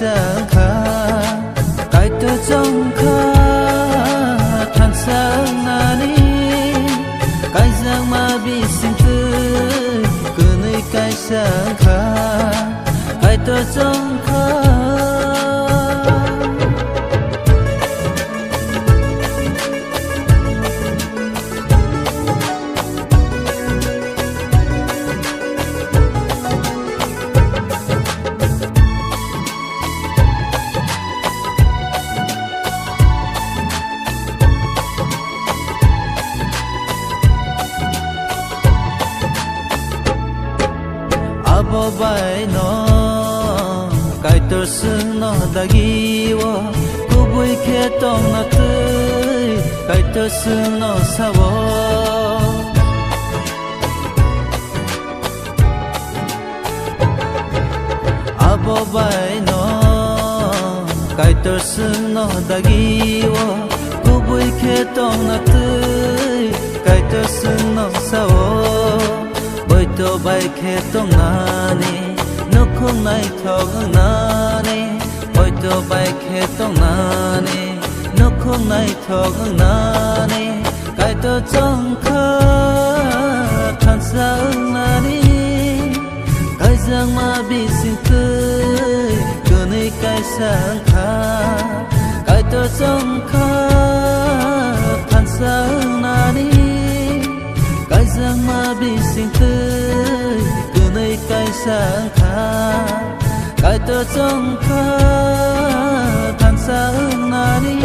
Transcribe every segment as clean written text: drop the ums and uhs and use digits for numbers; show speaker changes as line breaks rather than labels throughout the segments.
sang khá cái tôi trong khá than sang nani cái giang mà bị sinh tươi cứ nơi cái sang khá cái tôi trong khá abo bai no kai tor sun no dagiwo kubui khe tong na tui kai tor sun no sawo abo bai no kai tor sun no dagiwo kubui khe tong na tui kai tor sun no sawo bơi tô bay khe tông nani nước không nay thog nani bơi tô bay khe tông nani nước không nay thog nani cái tô trong khơ than sang nani cái giang mà bị sinh tươi cứ nơi cái sang khá cái tô trong khơ than sang nani cái giang mà bị sinh tươi cứ nơi cái sang khá cái tôi trong khá than sang nani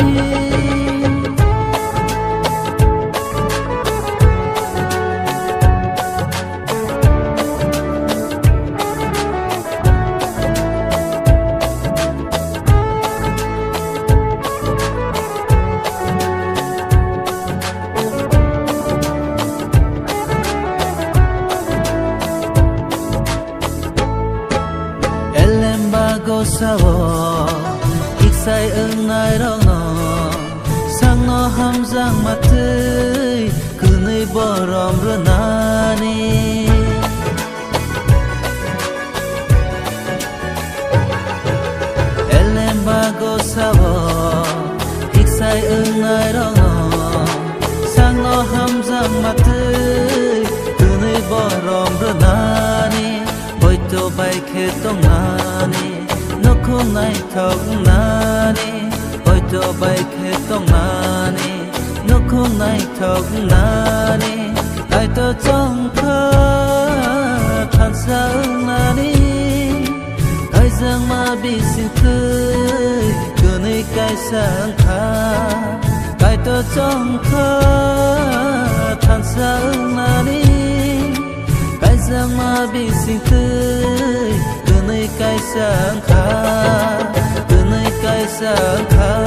go sawo iksai ưng nai rong no sang no ham giang ma tươi cứ nơi borom ro nani elem ba go sawo iksai ưng nai rong no sang no ham giang ma tươi cứ nơi borom ro nani bơi tô bay khe tông nani không nay thog nani bơi tô bay khe tông nani nước không nay thog nani cái tô trong khơ than sang nani cái giang mà bị sinh tươi cứ nơi cái sang khá cái tô trong khơ than sang nani cái giang mà bị sinh tươi cứ nơi cái sang khá cứ nơi cái sang khá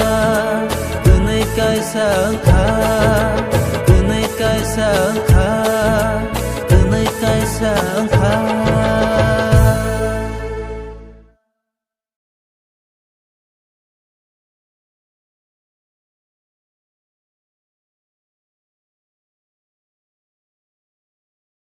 cứ nơi cái sang khá cứ nơi cái sang khá cứ nơi cái sang khá